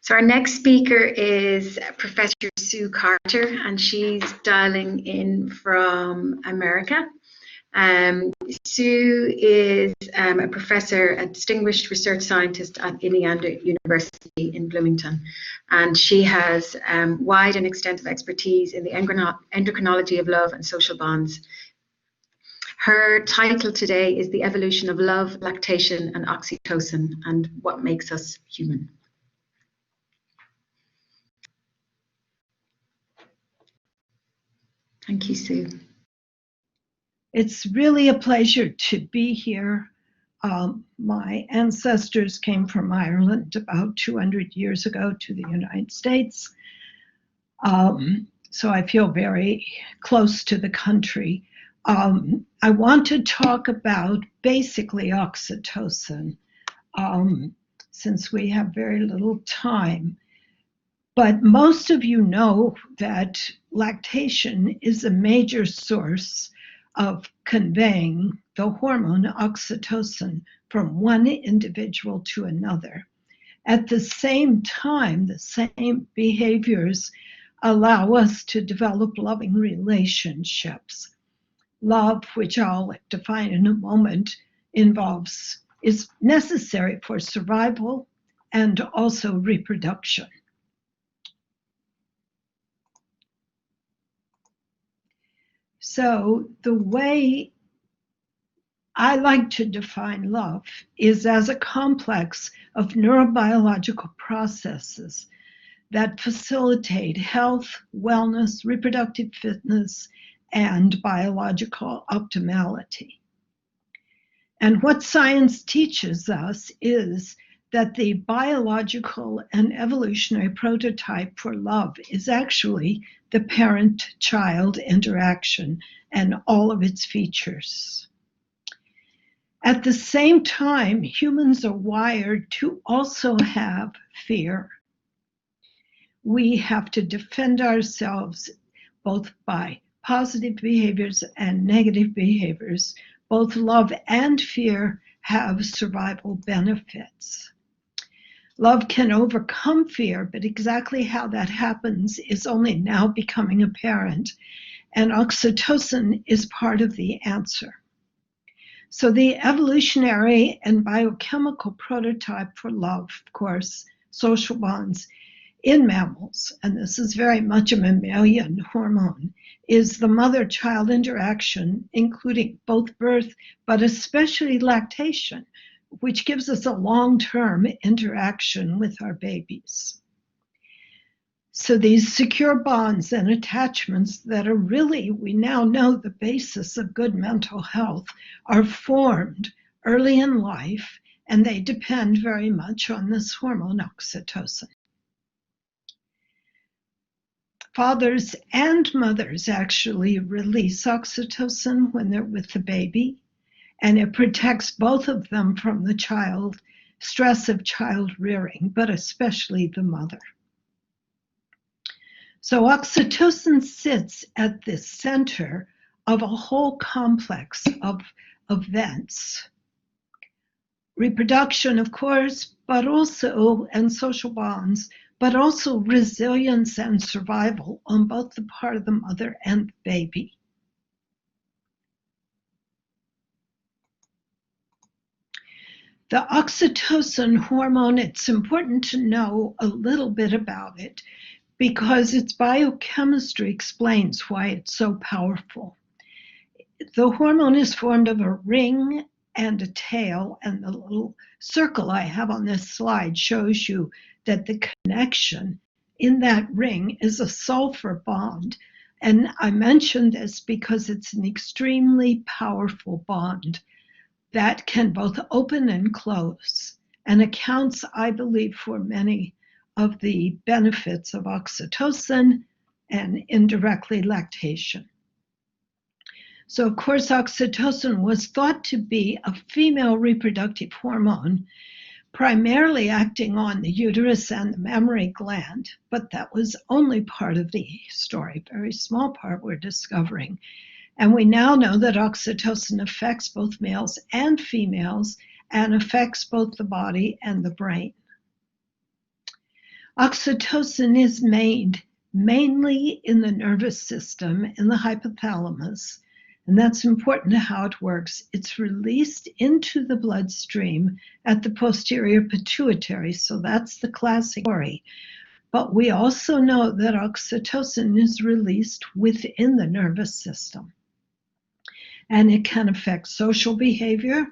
So our next speaker is Professor Sue Carter, and she's dialing in from America. Sue is a professor, a distinguished research scientist at Indiana University in Bloomington, and she has wide and extensive expertise in the endocrinology of love and social bonds. Her title today is The Evolution of Love, Lactation and Oxytocin, and What Makes Us Human. Thank you, Sue. It's really a pleasure to be here. My ancestors came from Ireland about 200 years ago to the United States. So I feel very close to the country. I want to talk about basically oxytocin, since we have very little time. But most of you know that lactation is a major source of conveying the hormone oxytocin from one individual to another. At the same time, the same behaviors allow us to develop loving relationships. Love, which I'll define in a moment, is necessary for survival and also reproduction. So the way I like to define love is as a complex of neurobiological processes that facilitate health, wellness, reproductive fitness, and biological optimality. And what science teaches us is that the biological and evolutionary prototype for love is actually the parent-child interaction and all of its features. At the same time, humans are wired to also have fear. We have to defend ourselves both by positive behaviors and negative behaviors. Both love and fear have survival benefits. Love can overcome fear, but exactly how that happens is only now becoming apparent, and oxytocin is part of the answer. So the evolutionary and biochemical prototype for love, of course, social bonds in mammals, and this is very much a mammalian hormone, is the mother-child interaction, including both birth, but especially lactation, which gives us a long-term interaction with our babies. So these secure bonds and attachments that are really, we now know, the basis of good mental health are formed early in life, and they depend very much on this hormone oxytocin. Fathers and mothers actually release oxytocin when they're with the baby, and it protects both of them from the stress of child rearing, but especially the mother. So oxytocin sits at the center of a whole complex of events. Reproduction, of course, but also, and social bonds, but also resilience and survival on both the part of the mother and the baby. The oxytocin hormone, it's important to know a little bit about it because its biochemistry explains why it's so powerful. The hormone is formed of a ring and a tail, and the little circle I have on this slide shows you that the connection in that ring is a sulfur bond. And I mention this because it's an extremely powerful bond that can both open and close, and accounts, I believe, for many of the benefits of oxytocin and indirectly lactation. So, of course, oxytocin was thought to be a female reproductive hormone, primarily acting on the uterus and the mammary gland, but that was only part of the story, very small part we're discovering. And we now know that oxytocin affects both males and females and affects both the body and the brain. Oxytocin is made mainly in the nervous system, in the hypothalamus, and that's important to how it works. It's released into the bloodstream at the posterior pituitary, so that's the classic story. But we also know that oxytocin is released within the nervous system, and it can affect social behavior.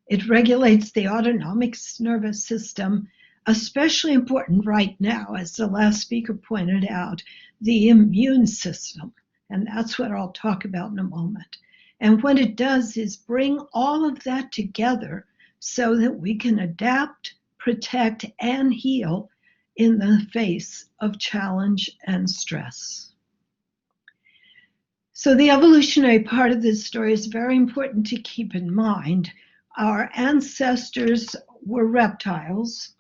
It regulates the autonomic nervous system, especially important right now, as the last speaker pointed out, the immune system. And that's what I'll talk about in a moment. And what it does is bring all of that together so that we can adapt, protect, and heal in the face of challenge and stress. So the evolutionary part of this story is very important to keep in mind. Our ancestors were reptiles.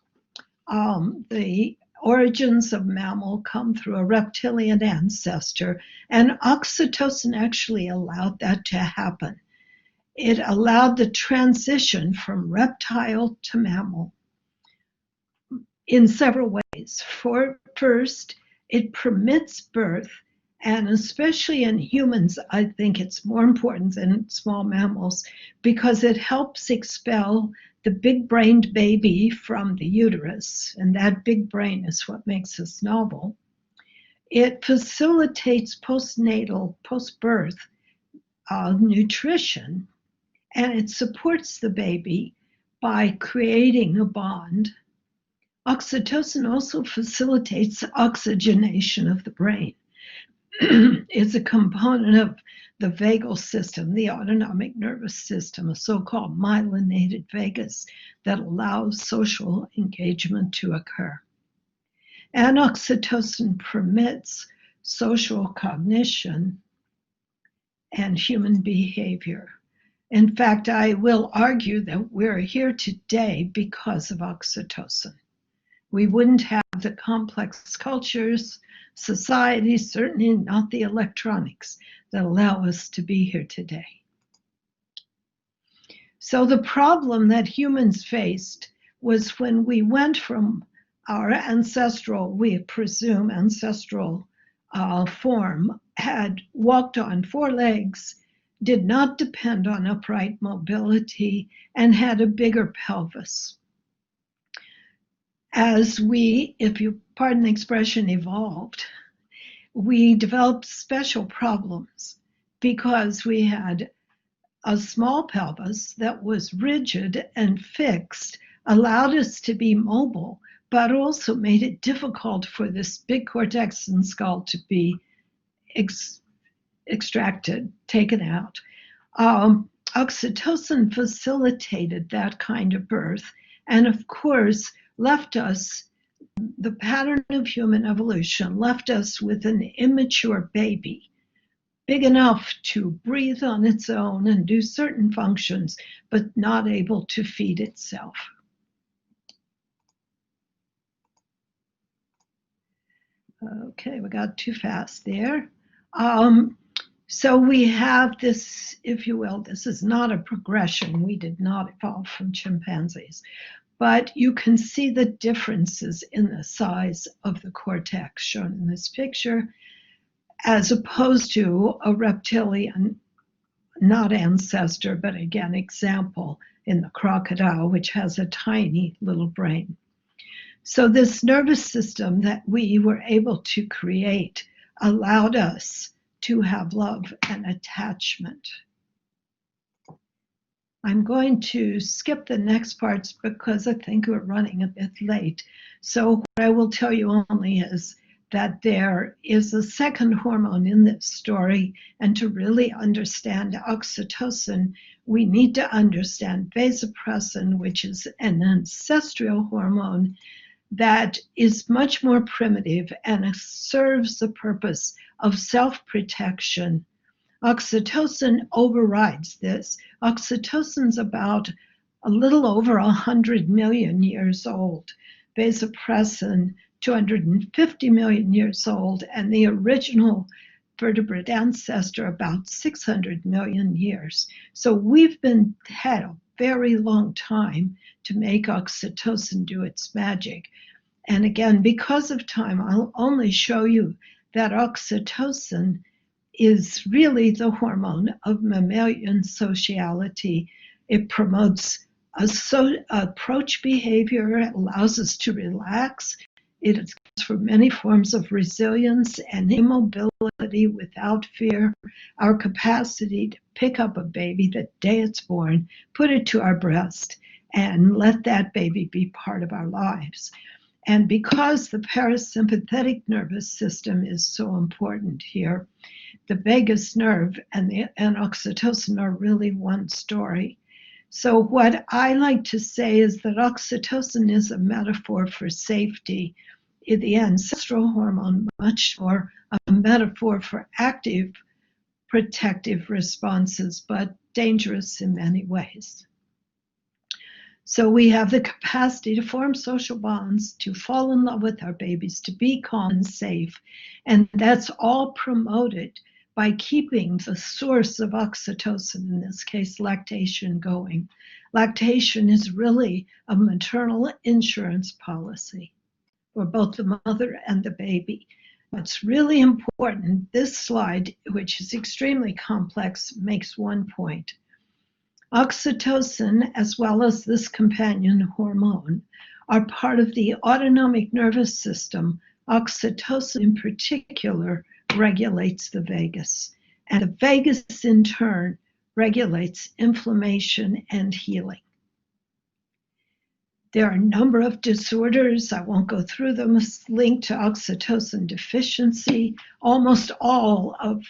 The origins of mammal come through a reptilian ancestor, and oxytocin actually allowed that to happen. It allowed the transition from reptile to mammal in several ways. First, it permits birth, and especially in humans, I think it's more important than small mammals because it helps expel the big-brained baby from the uterus, and that big brain is what makes us novel. It facilitates postnatal, post-birth nutrition, and it supports the baby by creating a bond. Oxytocin also facilitates oxygenation of the brain. It's a component of the vagal system, the autonomic nervous system, a so-called myelinated vagus that allows social engagement to occur. And oxytocin permits social cognition and human behavior. In fact, I will argue that we're here today because of oxytocin. We wouldn't have the complex cultures, societies, certainly not the electronics that allow us to be here today. So the problem that humans faced was when we went from our ancestral, we presume ancestral form, had walked on 4 legs, did not depend on upright mobility, and had a bigger pelvis. As we, if you pardon the expression, evolved, we developed special problems because we had a small pelvis that was rigid and fixed, allowed us to be mobile, but also made it difficult for this big cortex and skull to be extracted, taken out. Oxytocin facilitated that kind of birth, and of course, left us, the pattern of human evolution left us with an immature baby, big enough to breathe on its own and do certain functions, but not able to feed itself. Okay, we got too fast there. So we have this, if you will, this is not a progression. We did not evolve from chimpanzees. But you can see the differences in the size of the cortex shown in this picture, as opposed to a reptilian, not ancestor, but again, example in the crocodile, which has a tiny little brain. So this nervous system that we were able to create allowed us to have love and attachment. I'm going to skip the next parts because I think we're running a bit late. So what I will tell you only is that there is a second hormone in this story, and to really understand oxytocin, we need to understand vasopressin, which is an ancestral hormone that is much more primitive and serves the purpose of self-protection. Oxytocin overrides this. Oxytocin's about a little over 100 million years old. Vasopressin, 250 million years old, and the original vertebrate ancestor about 600 million years. So we've had a very long time to make oxytocin do its magic. And again, because of time, I'll only show you that oxytocin is really the hormone of mammalian sociality. It promotes approach behavior, it allows us to relax. It is for many forms of resilience and immobility without fear, our capacity to pick up a baby the day it's born, put it to our breast, and let that baby be part of our lives. And because the parasympathetic nervous system is so important here, the vagus nerve and oxytocin are really one story. So what I like to say is that oxytocin is a metaphor for safety, the ancestral hormone, much more a metaphor for active protective responses, but dangerous in many ways. So we have the capacity to form social bonds, to fall in love with our babies, to be calm and safe. And that's all promoted by keeping the source of oxytocin, in this case, lactation, going. Lactation is really a maternal insurance policy for both the mother and the baby. What's really important, this slide, which is extremely complex, makes one point. Oxytocin, as well as this companion hormone, are part of the autonomic nervous system. Oxytocin, in particular, regulates the vagus. And the vagus, in turn, regulates inflammation and healing. There are a number of disorders, I won't go through them, linked to oxytocin deficiency. Almost all of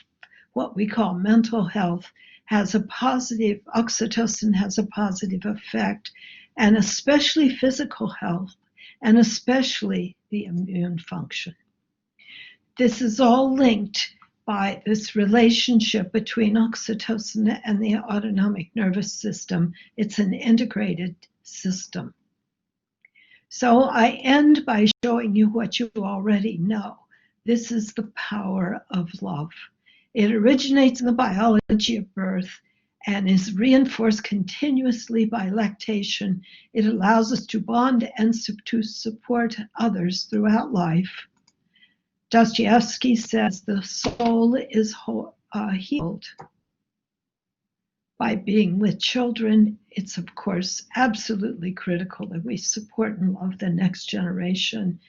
what we call mental health has a positive, oxytocin has a positive effect, and especially physical health, and especially the immune function. This is all linked by this relationship between oxytocin and the autonomic nervous system. It's an integrated system. So I end by showing you what you already know. This is the power of love. It originates in the biology of birth and is reinforced continuously by lactation. It allows us to bond and to support others throughout life. Dostoevsky says the soul is healed by being with children. It's, of course, absolutely critical that we support and love the next generation.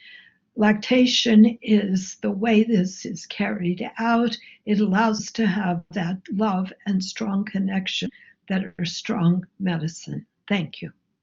Lactation is the way this is carried out. It allows us to have that love and strong connection that are strong medicine. Thank you.